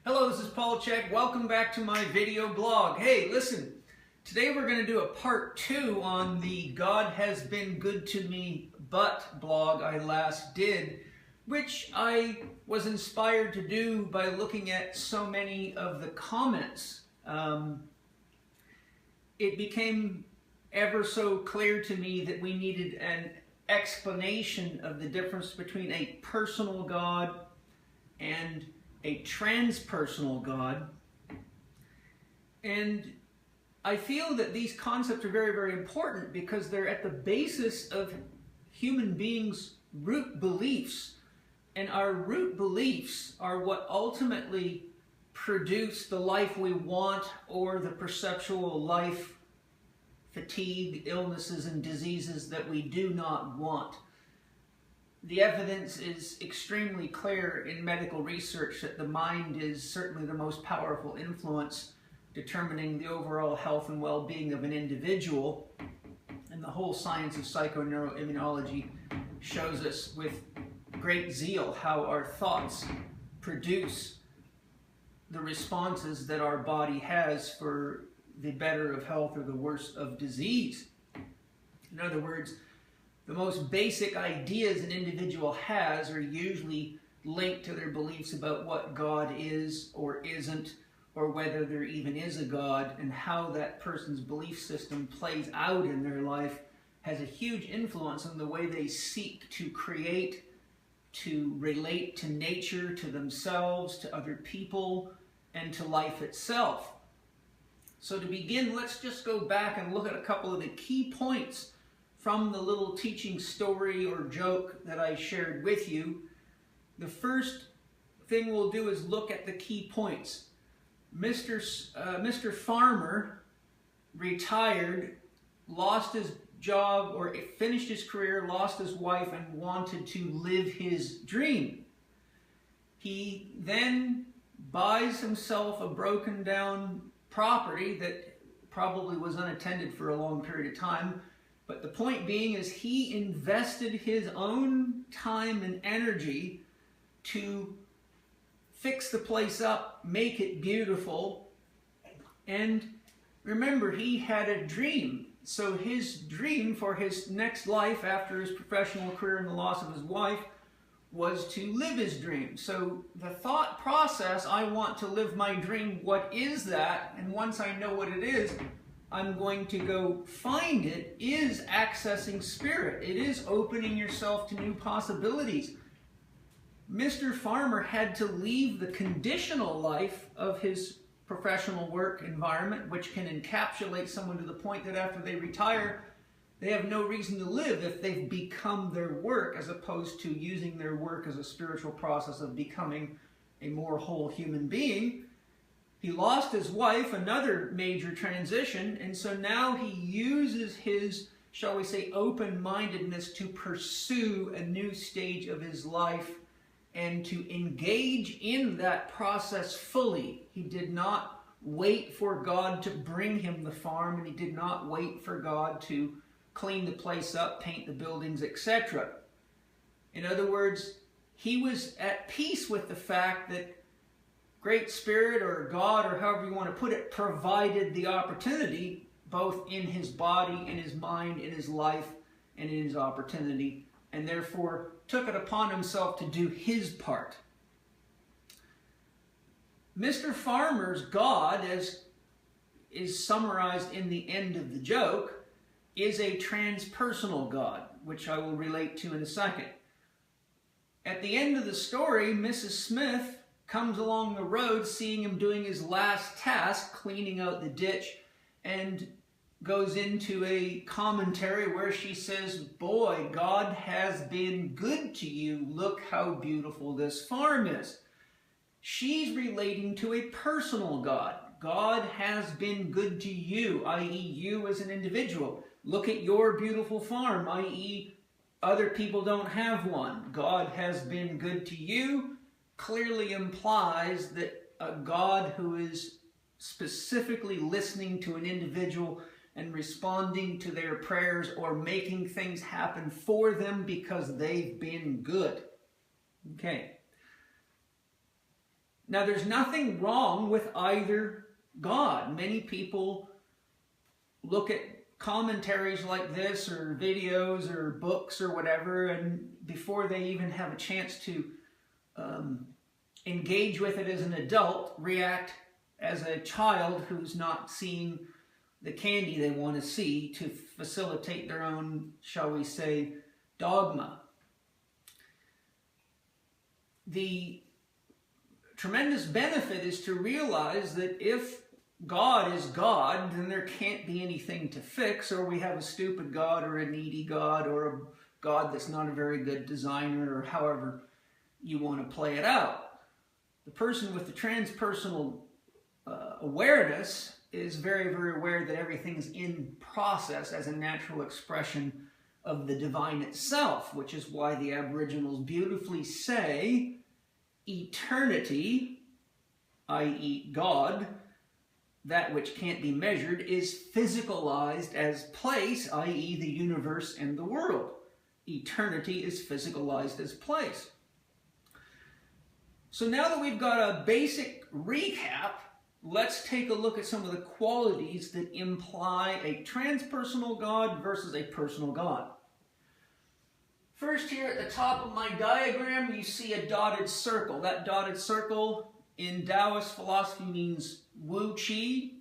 Hello, this is Chek. Welcome back to my video blog. Hey, listen, today we're going to do a part 2 on the God Has Been Good to Me But blog I last did, which I was inspired to do by looking at so many of the comments. It became ever so clear to me that we needed an explanation of the difference between a personal God and a transpersonal God. And I feel that these concepts are very, very important because they're at the basis of human beings' root beliefs. And our root beliefs are what ultimately produce the life we want or the perceptual life, fatigue, illnesses, and diseases that we do not want. The evidence is extremely clear in medical research that the mind is certainly the most powerful influence determining the overall health and well-being of an individual. And the whole science of psychoneuroimmunology shows us with great zeal how our thoughts produce the responses that our body has for the better of health or the worse of disease. In other words, the most basic ideas an individual has are usually linked to their beliefs about what God is or isn't, or whether there even is a God, and how that person's belief system plays out in their life has a huge influence on the way they seek to create, to relate to nature, to themselves, to other people, and to life itself. So to begin, let's just go back and look at a couple of the key points from the little teaching story or joke that I shared with you. The first thing we'll do is look at the key points. Mr. Farmer retired, lost his job or finished his career, lost his wife, and wanted to live his dream. He then buys himself a broken down property that probably was unattended for a long period of time. But the point being is he invested his own time and energy to fix the place up, make it beautiful. And remember, he had a dream. So his dream for his next life after his professional career and the loss of his wife was to live his dream. So the thought process, I want to live my dream, what is that? And once I know what it is, I'm going to go find it, is accessing spirit. It is opening yourself to new possibilities. Mr. Farmer had to leave the conditional life of his professional work environment, which can encapsulate someone to the point that after they retire, they have no reason to live if they've become their work, as opposed to using their work as a spiritual process of becoming a more whole human being. He lost his wife, another major transition, and so now he uses his, shall we say, open-mindedness to pursue a new stage of his life and to engage in that process fully. He did not wait for God to bring him the farm, and he did not wait for God to clean the place up, paint the buildings, etc. In other words, he was at peace with the fact that Great Spirit or God, or however you want to put it, provided the opportunity both in his body, in his mind, in his life, and in his opportunity, and therefore took it upon himself to do his part. Mr. Farmer's God, as is summarized in the end of the joke, is a transpersonal God, which I will relate to in a second. At the end of the story, Mrs. Smith comes along the road, seeing him doing his last task, cleaning out the ditch, and goes into a commentary where she says, "Boy, God has been good to you. Look how beautiful this farm is." She's relating to a personal God. God has been good to you, i.e. you as an individual. Look at your beautiful farm, i.e. other people don't have one. God has been good to you clearly implies that a God who is specifically listening to an individual and responding to their prayers or making things happen for them because they've been good. Okay. Now, there's nothing wrong with either God. Many people look at commentaries like this or videos or books or whatever, and before they even have a chance to engage with it as an adult, react as a child who's not seeing the candy they want to see to facilitate their own, shall we say, dogma. The tremendous benefit is to realize that if God is God, then there can't be anything to fix, or we have a stupid God or a needy God or a God that's not a very good designer, or however you want to play it out. The person with the transpersonal awareness is very, very aware that everything's in process as a natural expression of the divine itself, which is why the Aboriginals beautifully say eternity, i.e. God, that which can't be measured, is physicalized as place, i.e. the universe and the world. Eternity is physicalized as place. So now that we've got a basic recap, let's take a look at some of the qualities that imply a transpersonal God versus a personal God. First, here at the top of my diagram, you see a dotted circle. That dotted circle in Taoist philosophy means Wu Qi,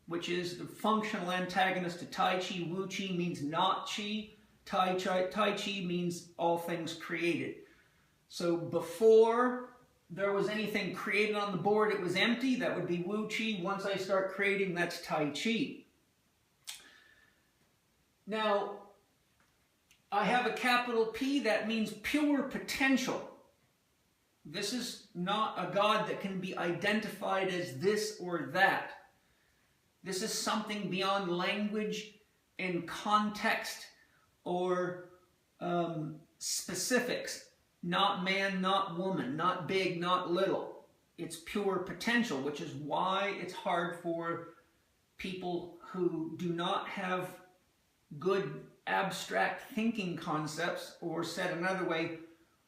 which is the functional antagonist to Tai Chi. Wu Qi means not Qi. Tai Chi means all things created. So before there was anything created on the board, it was empty. That would be Wu Qi. Once I start creating, that's Tai Chi. Now, I have a capital P. That means pure potential. This is not a God that can be identified as this or that. This is something beyond language and context or specifics. Not man, not woman, not big, not little. It's pure potential, which is why it's hard for people who do not have good abstract thinking concepts, or said another way,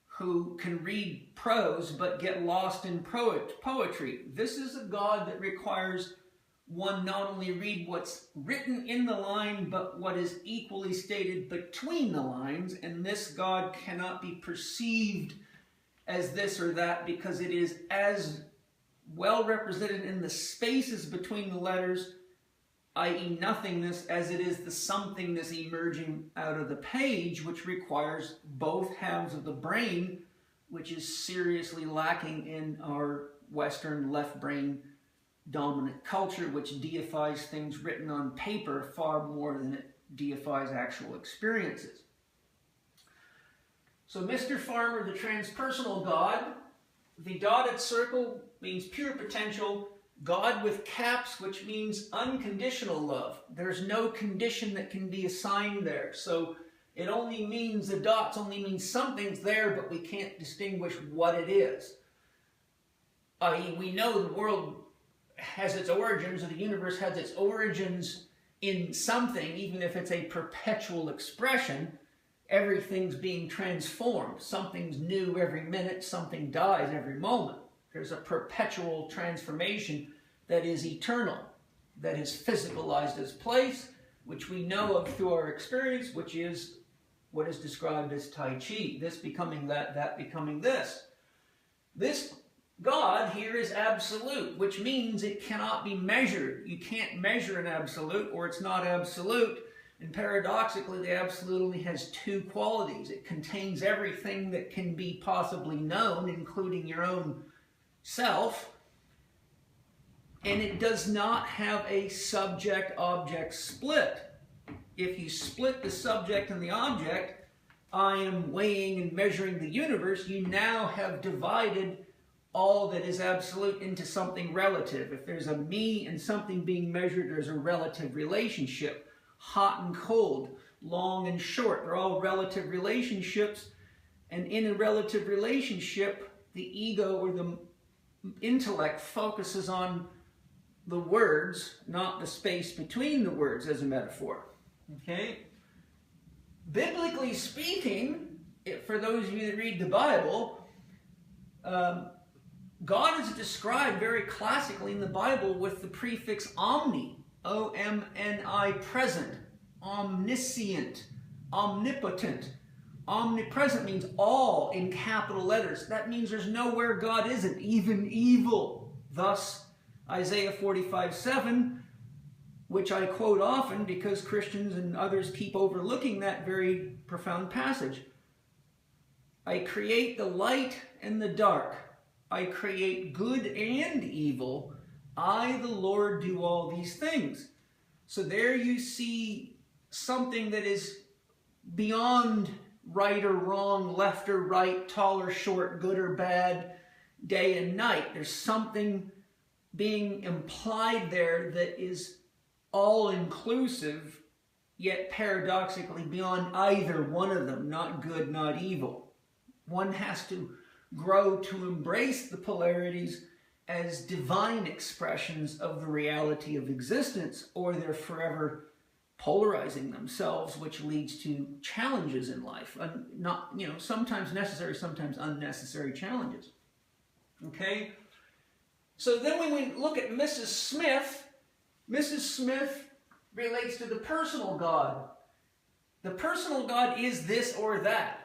who can read prose but get lost in poetry. This is a God that requires one not only read what's written in the line, but what is equally stated between the lines, and this God cannot be perceived as this or that because it is as well represented in the spaces between the letters, i.e. nothingness, as it is the somethingness emerging out of the page, which requires both halves of the brain, which is seriously lacking in our Western left brain dominant culture, which deifies things written on paper far more than it deifies actual experiences. So Mr. Farmer, the transpersonal God, the dotted circle means pure potential, God with caps, which means unconditional love. There's no condition that can be assigned there. So it only means, the dots only mean something's there, but we can't distinguish what it is. I.e., we know the world has its origins, or the universe has its origins in something, even if it's a perpetual expression. Everything's being transformed. Something's new every minute, something dies every moment. There's a perpetual transformation that is eternal, that is physicalized as place, which we know of through our experience, which is what is described as Tai Chi. This becoming that, that becoming this. This God here is absolute, which means it cannot be measured. You can't measure an absolute, or it's not absolute. And paradoxically, the absolute only has two qualities. It contains everything that can be possibly known, including your own self. And it does not have a subject-object split. If you split the subject and the object, I am weighing and measuring the universe, you now have divided all that is absolute into something relative. If there's a me and something being measured, there's a relative relationship. Hot and cold, long and short, they're all relative relationships. And in a relative relationship, the ego or the intellect focuses on the words, not the space between the words as a metaphor. Okay? Biblically speaking, for those of you that read the Bible, God is described very classically in the Bible with the prefix omni, O-M-N-I, present, omniscient, omnipotent. Omnipresent means all in capital letters. That means there's nowhere God isn't, even evil. Thus, Isaiah 45:7, which I quote often because Christians and others keep overlooking that very profound passage. I create the light and the dark. I create good and evil. I, the Lord, do all these things. So there you see something that is beyond right or wrong, left or right, tall or short, good or bad, day and night. There's something being implied there that is all-inclusive, yet paradoxically beyond either one of them, not good, not evil. One has to grow to embrace the polarities as divine expressions of the reality of existence, or they're forever polarizing themselves, which leads to challenges in life. Not, sometimes necessary, sometimes unnecessary challenges. Okay? So then when we look at Mrs. Smith, Mrs. Smith relates to the personal God. The personal God is this or that.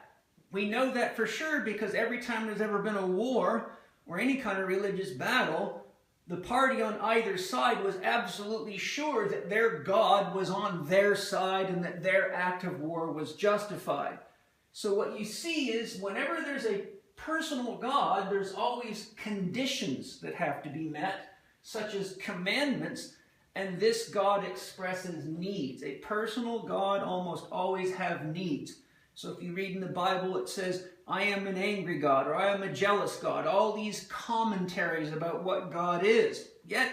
We know that for sure because every time there's ever been a war or any kind of religious battle, the party on either side was absolutely sure that their God was on their side and that their act of war was justified. So what you see is whenever there's a personal God, there's always conditions that have to be met, such as commandments, and this God expresses needs. A personal God almost always have needs. So if you read in the Bible, it says, I am an angry God, or I am a jealous God. All these commentaries about what God is. Yet,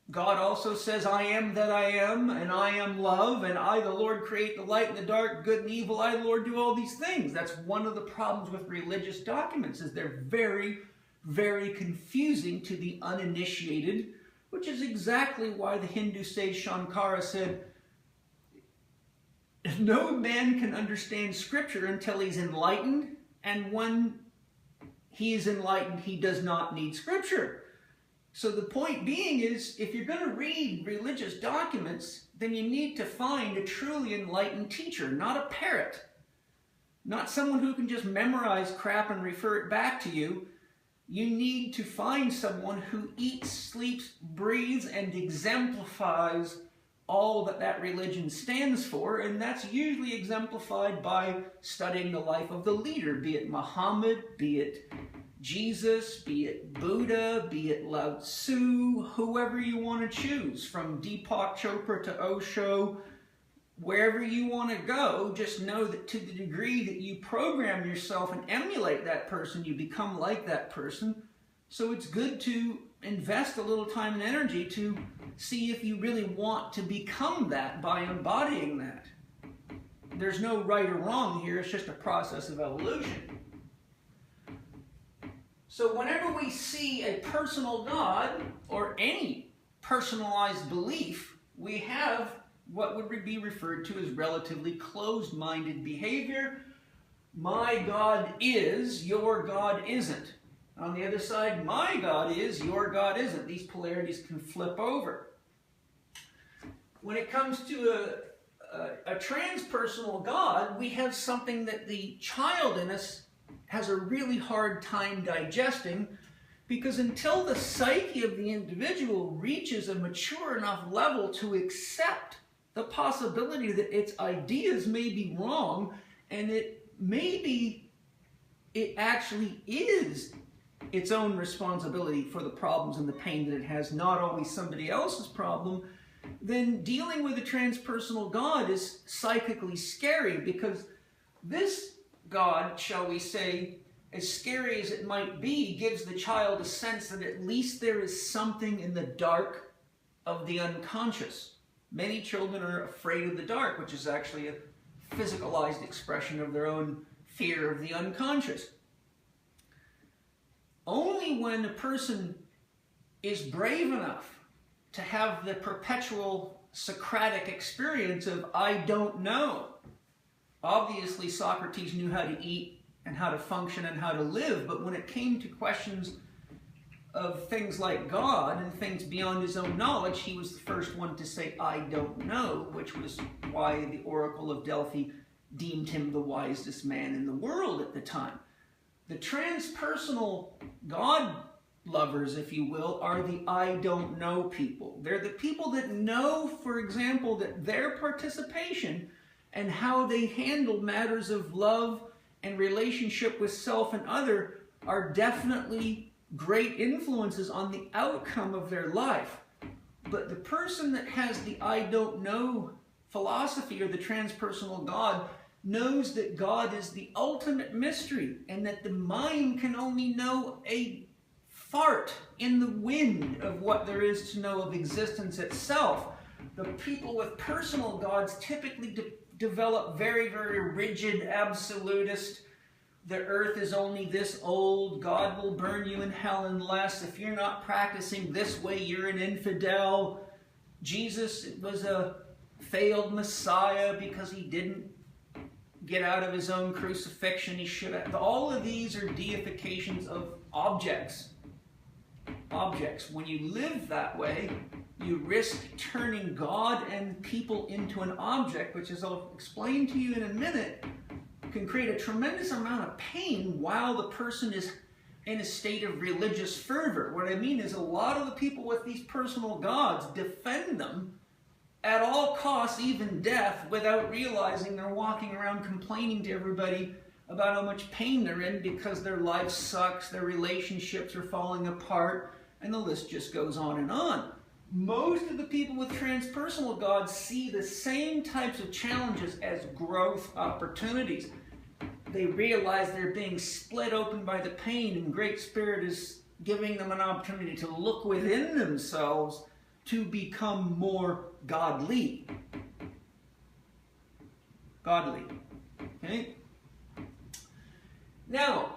God also says, I am that I am, and I am love, and I, the Lord, create the light and the dark, good and evil. I, the Lord, do all these things. That's one of the problems with religious documents, is they're very, very confusing to the uninitiated, which is exactly why the Hindu sage Shankara said, no man can understand Scripture until he's enlightened, and when he is enlightened, he does not need Scripture. So the point being is, if you're going to read religious documents, then you need to find a truly enlightened teacher, not a parrot. Not someone who can just memorize crap and refer it back to you. You need to find someone who eats, sleeps, breathes, and exemplifies all that that religion stands for, and that's usually exemplified by studying the life of the leader, be it Muhammad, be it Jesus, be it Buddha, be it Lao Tzu, whoever you want to choose, from Deepak Chopra to Osho, wherever you want to go. Just know that to the degree that you program yourself and emulate that person, you become like that person. So it's good to invest a little time and energy to see if you really want to become that by embodying that. There's no right or wrong here, it's just a process of evolution. So whenever we see a personal God or any personalized belief, we have what would be referred to as relatively closed-minded behavior. My God is, your God isn't. On the other side, my God is, your God isn't. These polarities can flip over. When it comes to a transpersonal God, we have something that the child in us has a really hard time digesting, because until the psyche of the individual reaches a mature enough level to accept the possibility that its ideas may be wrong, and it actually is its own responsibility for the problems and the pain that it has, not always somebody else's problem, then dealing with a transpersonal God is psychically scary, because this God, shall we say, as scary as it might be, gives the child a sense that at least there is something in the dark of the unconscious. Many children are afraid of the dark, which is actually a physicalized expression of their own fear of the unconscious. Only when a person is brave enough to have the perpetual Socratic experience of, I don't know. Obviously, Socrates knew how to eat and how to function and how to live, but when it came to questions of things like God and things beyond his own knowledge, he was the first one to say, I don't know, which was why the Oracle of Delphi deemed him the wisest man in the world at the time. The transpersonal God lovers, if you will, are the I don't know people. They're the people that know, for example, that their participation and how they handle matters of love and relationship with self and other are definitely great influences on the outcome of their life. But the person that has the I don't know philosophy or the transpersonal God knows that God is the ultimate mystery and that the mind can only know a fart in the wind of what there is to know of existence itself. The people with personal gods typically develop very, very rigid, absolutist. The earth is only this old. God will burn you in hell unless. If you're not practicing this way, you're an infidel. Jesus was a failed Messiah because he didn't get out of his own crucifixion. He should have. All of these are deifications of objects. When you live that way, you risk turning God and people into an object, which, as I'll explain to you in a minute, can create a tremendous amount of pain while the person is in a state of religious fervor. What I mean is a lot of the people with these personal gods defend them at all costs, even death, without realizing they're walking around complaining to everybody about how much pain they're in because their life sucks, their relationships are falling apart, and the list just goes on and on. Most of the people with transpersonal gods see the same types of challenges as growth opportunities. They realize they're being split open by the pain, and Great Spirit is giving them an opportunity to look within themselves to become more godly. Okay? Now,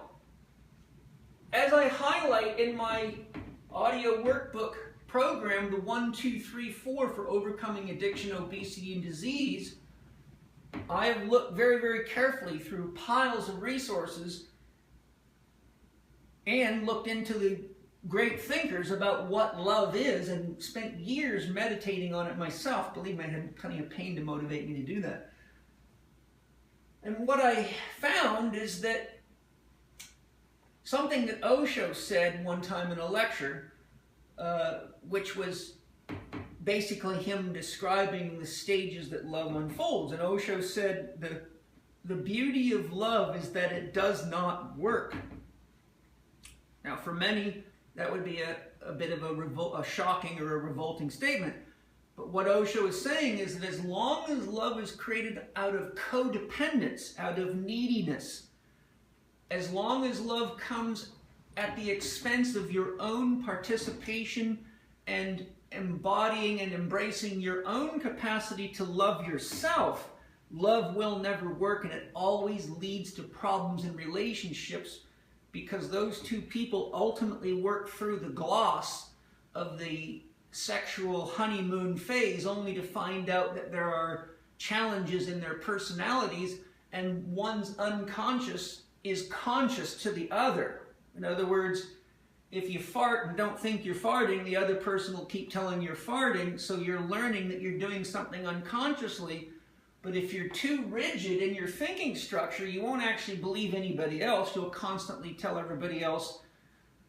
as I highlight in my audio workbook program, the 1, 2, 3, 4 for overcoming addiction, obesity, and disease, I have looked very, very carefully through piles of resources and looked into the great thinkers about what love is and spent years meditating on it myself. Believe me, I had plenty of pain to motivate me to do that. And what I found is that something that Osho said one time in a lecture, which was basically him describing the stages that love unfolds. And Osho said the beauty of love is that it does not work. Now, for many, that would be a bit of a shocking or a revolting statement. But what Osho is saying is that as long as love is created out of codependence, out of neediness, as long as love comes at the expense of your own participation and embodying and embracing your own capacity to love yourself, love will never work, and it always leads to problems in relationships because those two people ultimately work through the gloss of the sexual honeymoon phase only to find out that there are challenges in their personalities and one's unconscious is conscious to the other. In other words, if you fart and don't think you're farting, the other person will keep telling you're farting, so you're learning that you're doing something unconsciously. But if you're too rigid in your thinking structure, you won't actually believe anybody else. You'll constantly tell everybody else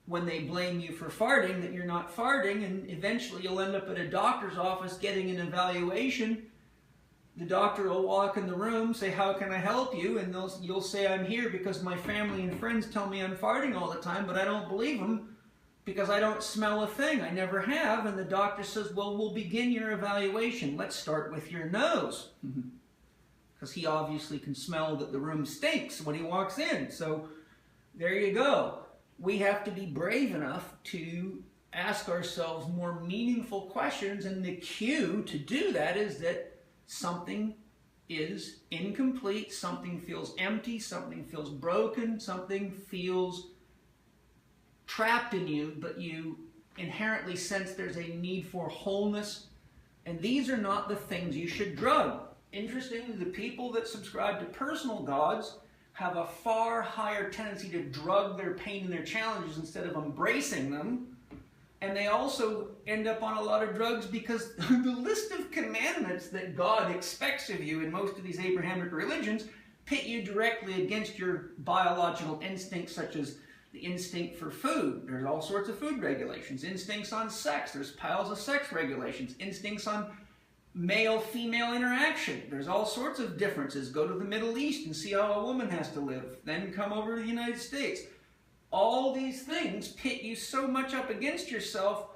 when they blame you for farting that you're not farting, and eventually you'll end up at a doctor's office getting an evaluation. The doctor will walk in the room, say, "How can I help you?" And you'll say, "I'm here because my family and friends tell me I'm farting all the time, but I don't believe them because I don't smell a thing. I never have." And the doctor says, "Well, we'll begin your evaluation. Let's start with your nose." Because he obviously can smell that the room stinks when he walks in. So there you go. We have to be brave enough to ask ourselves more meaningful questions, and the cue to do that is that something is incomplete, something feels empty, something feels broken, something feels trapped in you, but you inherently sense there's a need for wholeness, and these are not the things you should drug. Interestingly, the people that subscribe to personal gods have a far higher tendency to drug their pain and their challenges instead of embracing them. And they also end up on a lot of drugs because the list of commandments that God expects of you in most of these Abrahamic religions pit you directly against your biological instincts, such as the instinct for food. There's all sorts of food regulations. Instincts on sex. There's piles of sex regulations. Instincts on male-female interaction. There's all sorts of differences. Go to the Middle East and see how a woman has to live. Then come over to the United States. All these things pit you so much up against yourself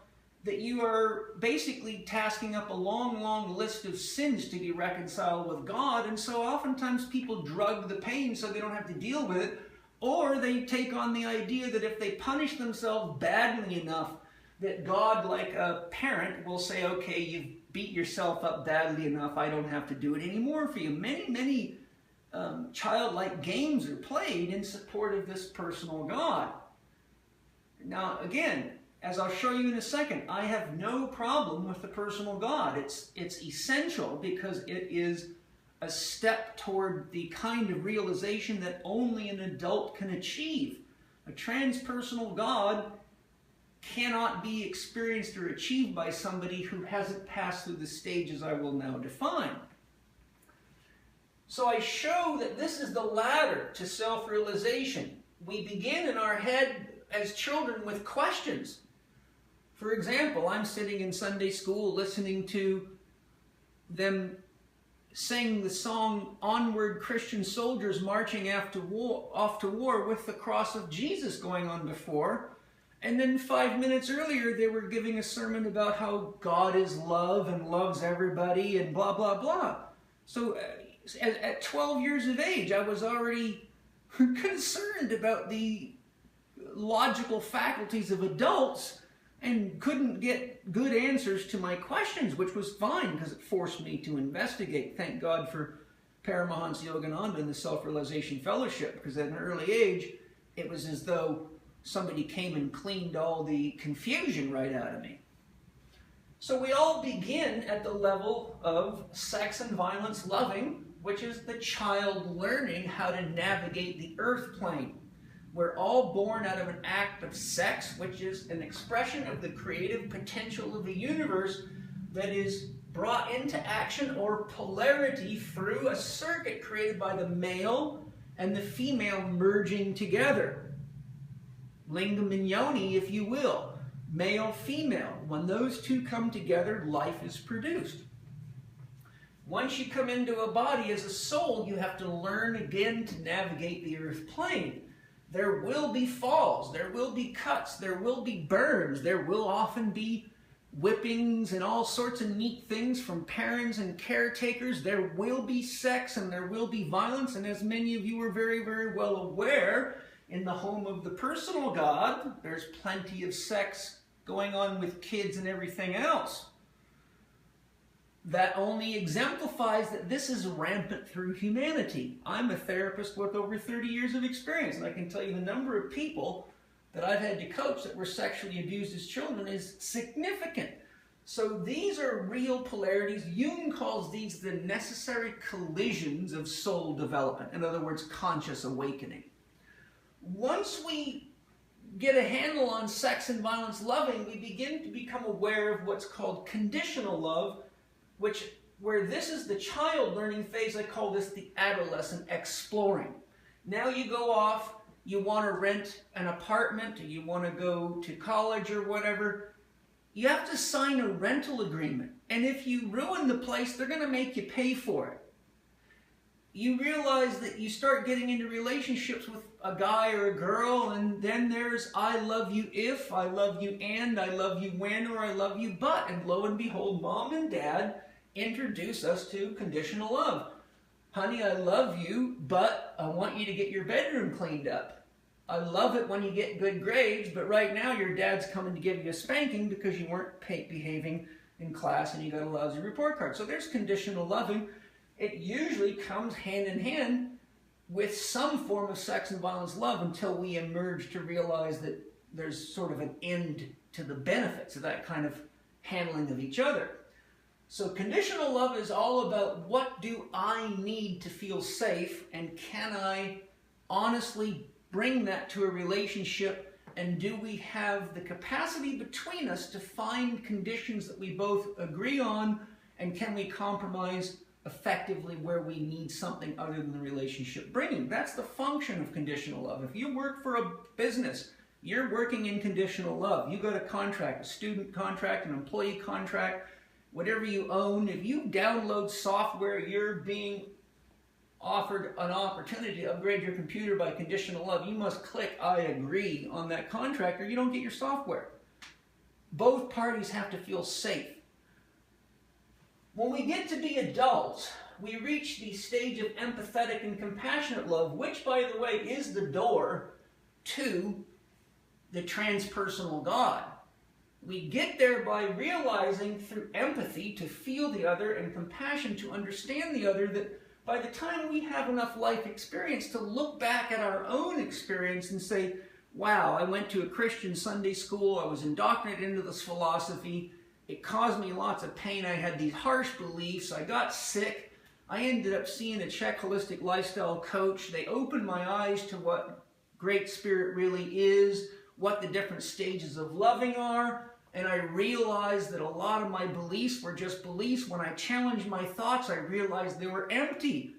that you are basically tasking up a long, long list of sins to be reconciled with God. And so oftentimes people drug the pain so they don't have to deal with it, or they take on the idea that if they punish themselves badly enough, that God, like a parent, will say, okay, you've beat yourself up badly enough, I don't have to do it anymore for you. Many childlike games are played in support of this personal God. Now, again, as I'll show you in a second, I have no problem with the personal God. It's essential because it is a step toward the kind of realization that only an adult can achieve. A transpersonal God cannot be experienced or achieved by somebody who hasn't passed through the stages I will now define. So I show that this is the ladder to self-realization. We begin in our head as children with questions. For example, I'm sitting in Sunday school listening to them sing the song, "Onward Christian Soldiers Marching Off to War with the Cross of Jesus" going on before. And then 5 minutes earlier, they were giving a sermon about how God is love and loves everybody and blah, blah, blah. So at 12 years of age, I was already concerned about the logical faculties of adults and couldn't get good answers to my questions, which was fine because it forced me to investigate. Thank God for Paramahansa Yogananda and the Self-Realization Fellowship, because at an early age, it was as though somebody came and cleaned all the confusion right out of me. So we all begin at the level of sex and violence loving, which is the child learning how to navigate the earth plane. We're all born out of an act of sex, which is an expression of the creative potential of the universe that is brought into action or polarity through a circuit created by the male and the female merging together. Lingam and yoni, if you will. Male, female. When those two come together, life is produced. Once you come into a body as a soul, you have to learn again to navigate the earth plane. There will be falls, there will be cuts, there will be burns, there will often be whippings and all sorts of neat things from parents and caretakers. There will be sex and there will be violence, and as many of you are very, very well aware, in the home of the personal God, there's plenty of sex going on with kids and everything else. That only exemplifies that this is rampant through humanity. I'm a therapist with over 30 years of experience, and I can tell you the number of people that I've had to coach that were sexually abused as children is significant. So these are real polarities. Jung calls these the necessary collisions of soul development. In other words, conscious awakening. Once we get a handle on sex and violence loving, we begin to become aware of what's called conditional love, where this is the child learning phase. I call this the adolescent exploring. Now you go off, you want to rent an apartment, or you want to go to college or whatever. You have to sign a rental agreement. And if you ruin the place, they're going to make you pay for it. You realize that you start getting into relationships with a guy or a girl, and then there's I love you if, I love you and, I love you when, or I love you but. And lo and behold, mom and dad introduce us to conditional love. Honey, I love you, but I want you to get your bedroom cleaned up. I love it when you get good grades, but right now your dad's coming to give you a spanking because you weren't behaving in class and you got a lousy report card. So there's conditional loving. It usually comes hand in hand with some form of sex and violence love until we emerge to realize that there's sort of an end to the benefits of that kind of handling of each other. So conditional love is all about what do I need to feel safe, and can I honestly bring that to a relationship And do we have the capacity between us to find conditions that we both agree on, and can we compromise effectively where we need something other than the relationship bringing? That's the function of conditional love. If you work for a business, you're working in conditional love. You got a contract, a student contract, an employee contract, whatever you own. If you download software, you're being offered an opportunity to upgrade your computer by conditional love. You must click I agree on that contract or you don't get your software. Both parties have to feel safe. When we get to be adults, we reach the stage of empathetic and compassionate love, which, by the way, is the door to the transpersonal God. We get there by realizing through empathy to feel the other and compassion to understand the other, that by the time we have enough life experience to look back at our own experience and say, wow, I went to a Christian Sunday school, I was indoctrinated into this philosophy, it caused me lots of pain, I had these harsh beliefs, I got sick, I ended up seeing a Chek holistic lifestyle coach. They opened my eyes to what Great Spirit really is, what the different stages of loving are, and I realized that a lot of my beliefs were just beliefs. When I challenged my thoughts, I realized they were empty.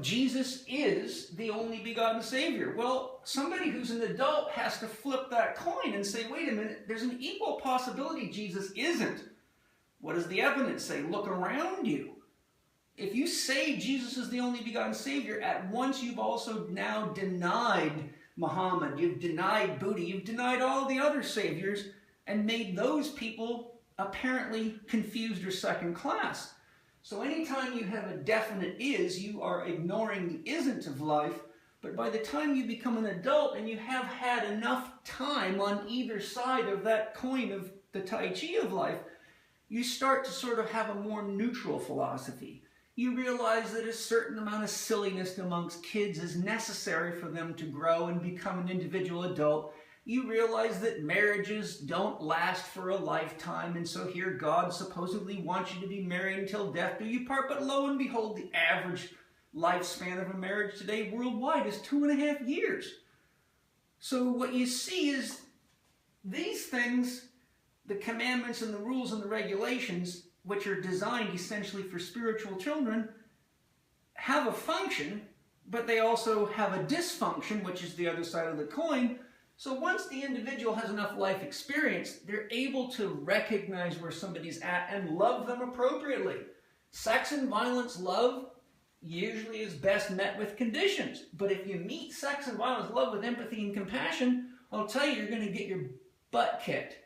Jesus is the only begotten Savior. Well, somebody who's an adult has to flip that coin and say, wait a minute, there's an equal possibility Jesus isn't. What does the evidence say? Look around you. If you say Jesus is the only begotten Savior, at once you've also now denied Muhammad, you've denied Buddha, you've denied all the other saviors and made those people apparently confused or second class. So anytime you have a definite is, you are ignoring the isn't of life. But by the time you become an adult and you have had enough time on either side of that coin of the Tai Chi of life, you start to sort of have a more neutral philosophy. You realize that a certain amount of silliness amongst kids is necessary for them to grow and become an individual adult. You realize that marriages don't last for a lifetime, and so here God supposedly wants you to be married until death do you part. But lo and behold, the average lifespan of a marriage today worldwide is 2.5 years. So what you see is these things, the commandments and the rules and the regulations, which are designed essentially for spiritual children, have a function, but they also have a dysfunction, which is the other side of the coin. So once the individual has enough life experience, they're able to recognize where somebody's at and love them appropriately. Sex and violence love usually is best met with conditions. But if you meet sex and violence love with empathy and compassion, I'll tell you, you're going to get your butt kicked.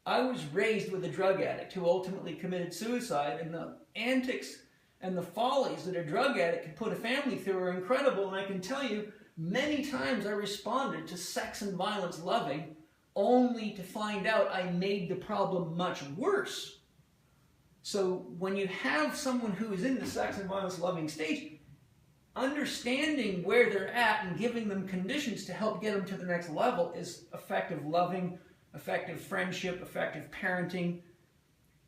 I was raised with a drug addict who ultimately committed suicide, and the antics and the follies that a drug addict can put a family through are incredible. And I can tell you, many times I responded to sex and violence loving only to find out I made the problem much worse. So when you have someone who is in the sex and violence loving stage, understanding where they're at and giving them conditions to help get them to the next level is effective loving, effective friendship, effective parenting.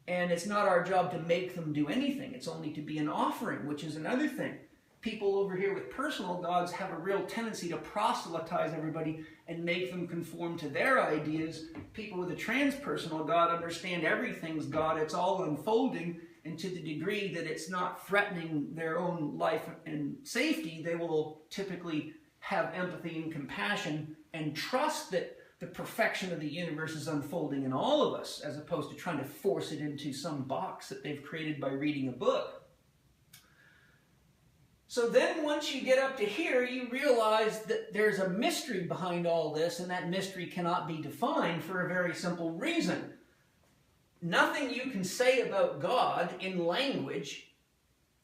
And it's not our job to make them do anything. It's only to be an offering, which is another thing. People over here with personal gods have a real tendency to proselytize everybody and make them conform to their ideas. People with a transpersonal God understand everything's God. It's all unfolding, and to the degree that it's not threatening their own life and safety, they will typically have empathy and compassion and trust that the perfection of the universe is unfolding in all of us, as opposed to trying to force it into some box that they've created by reading a book. So then once you get up to here, you realize that there's a mystery behind all this, and that mystery cannot be defined for a very simple reason. Nothing you can say about God in language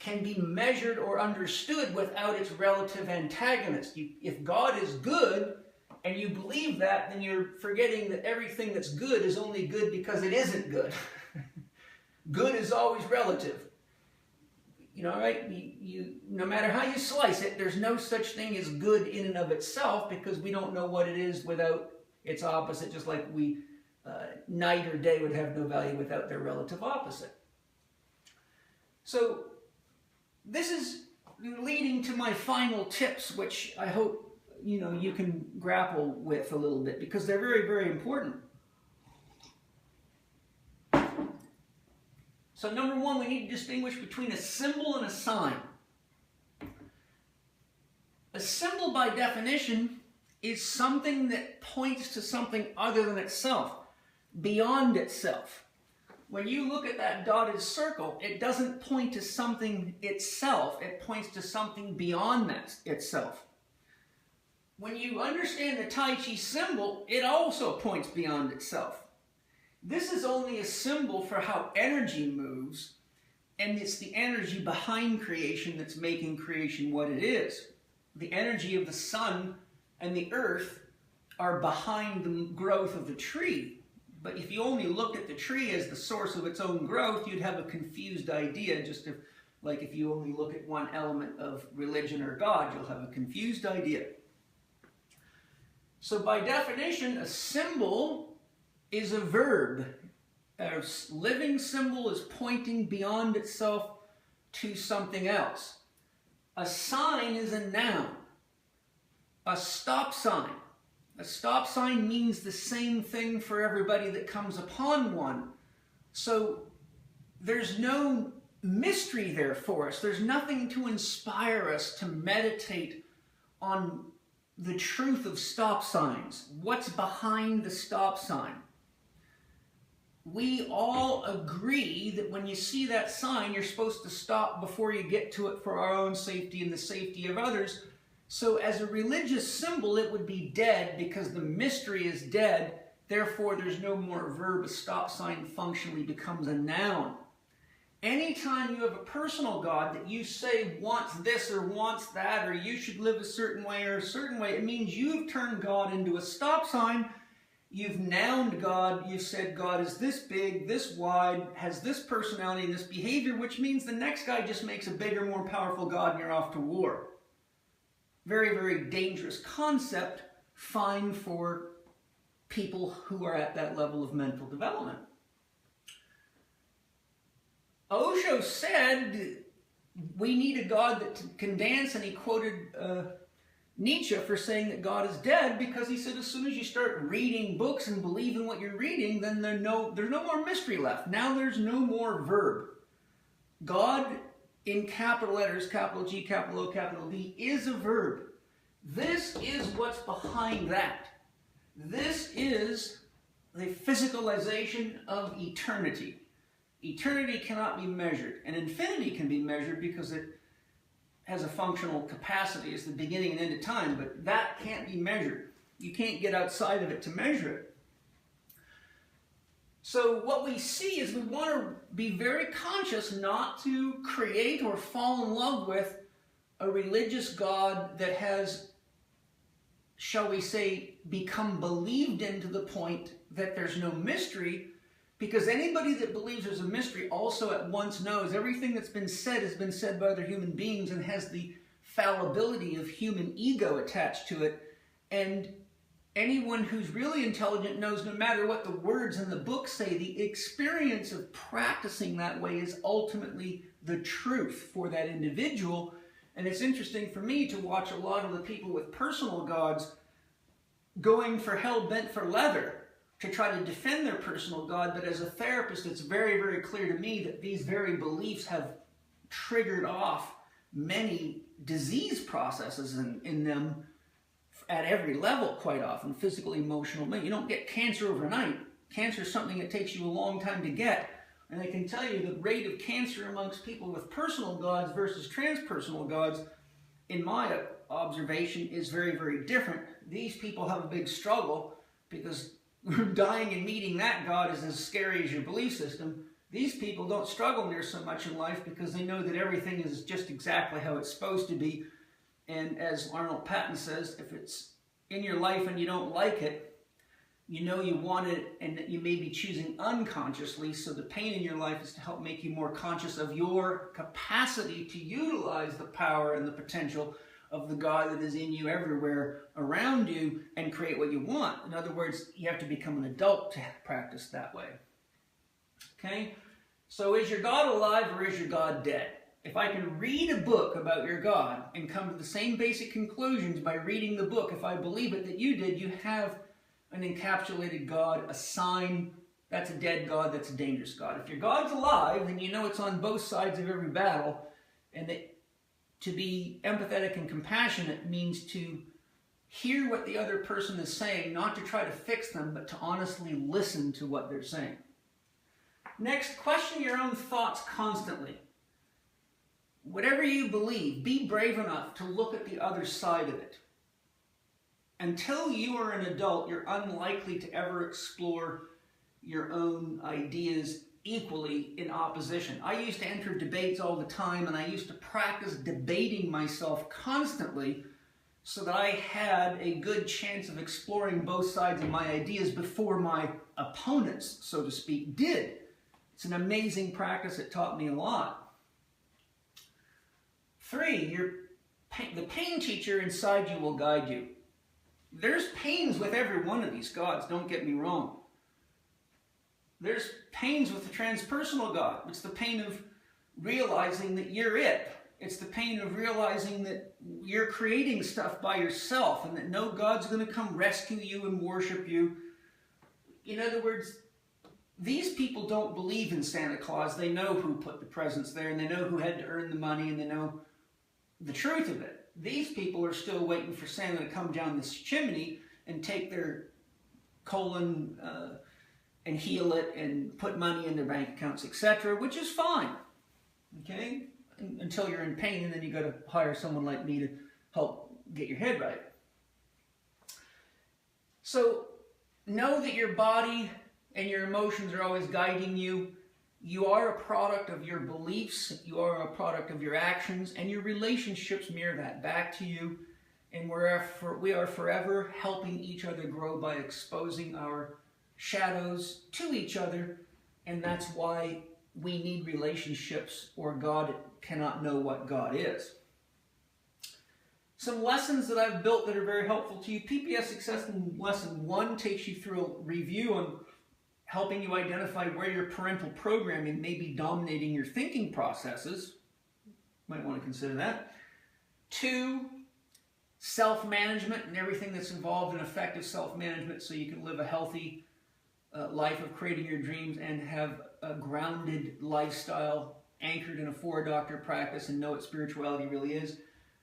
can be measured or understood without its relative antagonist. If God is good, and you believe that, then you're forgetting that everything that's good is only good because it isn't good. Good is always relative. You know, right? No matter how you slice it, there's no such thing as good in and of itself, because we don't know what it is without its opposite, just like night or day would have no value without their relative opposite. So this is leading to my final tips, which I hope you can grapple with a little bit, because they're very, very important. So number one, we need to distinguish between a symbol and a sign. A symbol, by definition, is something that points to something other than itself, beyond itself. When you look at that dotted circle, it doesn't point to something itself, it points to something beyond that itself. When you understand the Tai Chi symbol, it also points beyond itself. This is only a symbol for how energy moves, and it's the energy behind creation that's making creation what it is. The energy of the sun and the earth are behind the growth of the tree. But if you only looked at the tree as the source of its own growth, you'd have a confused idea, just like if you only look at one element of religion or God, you'll have a confused idea. So by definition, a symbol is a verb. A living symbol is pointing beyond itself to something else. A sign is a noun. A stop sign. A stop sign means the same thing for everybody that comes upon one. So there's no mystery there for us. There's nothing to inspire us to meditate on the truth of stop signs. What's behind the stop sign? We all agree that when you see that sign, you're supposed to stop before you get to it for our own safety and the safety of others. So as a religious symbol, it would be dead because the mystery is dead. Therefore, there's no more verb. A stop sign functionally becomes a noun. Anytime you have a personal God that you say wants this or wants that, or you should live a certain way or a certain way, it means you've turned God into a stop sign. You've nouned God. You've said God is this big, this wide, has this personality and this behavior, which means the next guy just makes a bigger, more powerful God and you're off to war. Very, very dangerous concept, fine for people who are at that level of mental development. Osho said we need a God that can dance, and he quoted Nietzsche for saying that God is dead, because he said as soon as you start reading books and believing what you're reading, then there's no more mystery left. Now there's no more verb. God in capital letters, capital G, capital O, capital D, is a verb. This is what's behind that. This is the physicalization of eternity. Eternity cannot be measured, and infinity can be measured because it has a functional capacity. It's the beginning and end of time, but that can't be measured. You can't get outside of it to measure it. So what we see is we want to be very conscious not to create or fall in love with a religious God that has, shall we say, become believed in to the point that there's no mystery, because anybody that believes there's a mystery also at once knows everything that's been said has been said by other human beings and has the fallibility of human ego attached to it. And anyone who's really intelligent knows no matter what the words in the book say, the experience of practicing that way is ultimately the truth for that individual. And it's interesting for me to watch a lot of the people with personal gods going for hell bent for leather to try to defend their personal God. But as a therapist, it's very, very clear to me that these very beliefs have triggered off many disease processes in them at every level, quite often, physical, emotional. You don't get cancer overnight. Cancer is something that takes you a long time to get. And I can tell you the rate of cancer amongst people with personal gods versus transpersonal gods, in my observation, is very, very different. These people have a big struggle because dying and meeting that God is as scary as your belief system. These people don't struggle near so much in life because they know that everything is just exactly how it's supposed to be. And as Arnold Patton says, if it's in your life and you don't like it, you know you want it and that you may be choosing unconsciously. So the pain in your life is to help make you more conscious of your capacity to utilize the power and the potential of the God that is in you everywhere around you and create what you want. In other words, you have to become an adult to practice that way. Okay? So is your God alive or is your God dead? if I can read a book about your God and come to the same basic conclusions by reading the book, if I believe it that you did, you have an encapsulated God, a sign. That's a dead God, that's a dangerous God. If your God's alive, then you know it's on both sides of every battle, and that to be empathetic and compassionate means to hear what the other person is saying, not to try to fix them, but to honestly listen to what they're saying. Next, question your own thoughts constantly. Whatever you believe, be brave enough to look at the other side of it. Until you are an adult, you're unlikely to ever explore your own ideas equally in opposition. I used to enter debates all the time, and I used to practice debating myself constantly so that I had a good chance of exploring both sides of my ideas before my opponents, so to speak, did. It's an amazing practice. It taught me a lot. 3, the pain teacher inside you will guide you. There's pains with every one of these gods, don't get me wrong. There's pains with the transpersonal God. It's the pain of realizing that you're it. It's the pain of realizing that you're creating stuff by yourself and that no God's going to come rescue you and worship you. In other words, these people don't believe in Santa Claus. They know who put the presents there, and they know who had to earn the money, and they know the truth of it. These people are still waiting for Santa to come down this chimney and take their colon and heal it and put money in their bank accounts, etc., which is fine, okay? Until you're in pain, and then you got to hire someone like me to help get your head right. So know that your body and your emotions are always guiding you. You are a product of your beliefs, you are a product of your actions, and your relationships mirror that back to you. And we are forever helping each other grow by exposing our shadows to each other, and that's why we need relationships, or God cannot know what God is. Some lessons that I've built that are very helpful to you. PPS Success in Lesson 1 takes you through a review on helping you identify where your parental programming may be dominating your thinking processes. Might want to consider that. 2, self-management and everything that's involved in effective self-management so you can live a healthy life of creating your dreams and have a grounded lifestyle anchored in a 4-doctor practice and know what spirituality really is.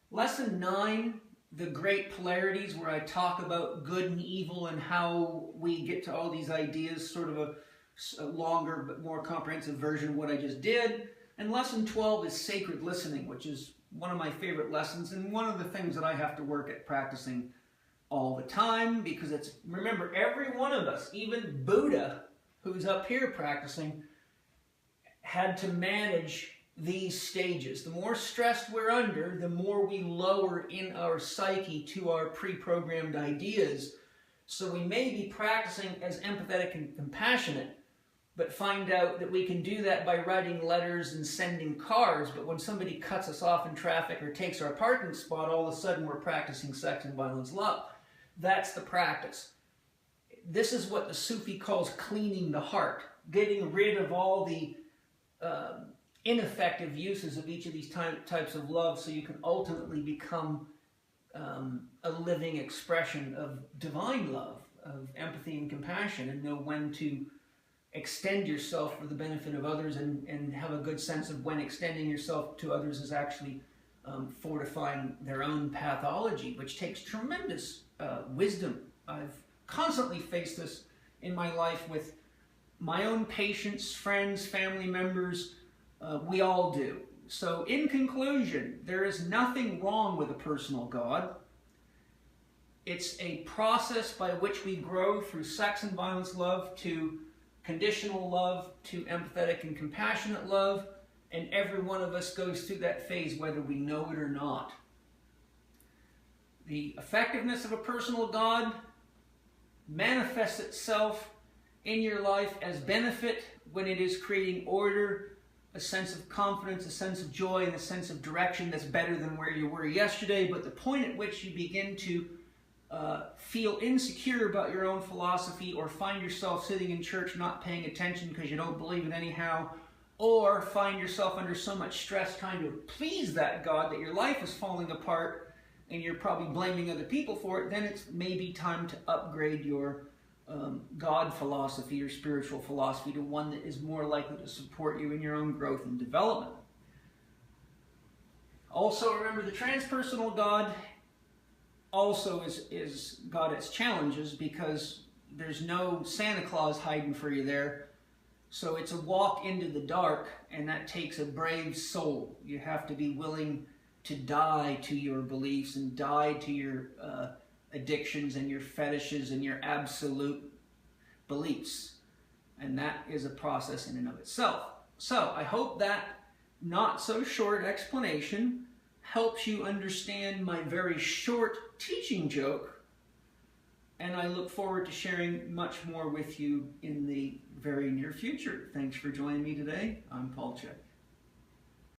Lesson 9, the great polarities, where I talk about good and evil and how we get to all these ideas, sort of a longer but more comprehensive version of what I just did. And lesson 12 is sacred listening, which is one of my favorite lessons and one of the things that I have to work at practicing all the time, because remember, every one of us, even Buddha, who's up here practicing, had to manage these stages. The more stressed we're under, the more we lower in our psyche to our pre-programmed ideas. So we may be practicing as empathetic and compassionate, but find out that we can do that by writing letters and sending cards, but when somebody cuts us off in traffic or takes our parking spot, all of a sudden we're practicing sex and violence love. That's the practice. This is what the Sufi calls cleaning the heart, getting rid of all the ineffective uses of each of these types of love, so you can ultimately become a living expression of divine love, of empathy and compassion, and know when to extend yourself for the benefit of others, and have a good sense of when extending yourself to others is actually fortifying their own pathology, which takes tremendous wisdom. I've constantly faced this in my life with my own patients, friends, family members. We all do. So in conclusion, there is nothing wrong with a personal God. It's a process by which we grow through sex and violence love to conditional love to empathetic and compassionate love, and every one of us goes through that phase whether we know it or not. The effectiveness of a personal God manifests itself in your life as benefit when it is creating order, a sense of confidence, a sense of joy, and a sense of direction that's better than where you were yesterday. But the point at which you begin to feel insecure about your own philosophy, or find yourself sitting in church not paying attention because you don't believe it anyhow, or find yourself under so much stress trying to please that God that your life is falling apart and you're probably blaming other people for it, then it's maybe time to upgrade your God philosophy or spiritual philosophy to one that is more likely to support you in your own growth and development. Also, remember, the transpersonal God also is got its challenges, because there's no Santa Claus hiding for you there. So it's a walk into the dark, and that takes a brave soul. You have to be willing to die to your beliefs and die to your addictions and your fetishes and your absolute beliefs. And that is a process in and of itself. So I hope that not so short explanation helps you understand my very short teaching joke, and I look forward to sharing much more with you in the very near future. Thanks for joining me today. I'm Paul Chek.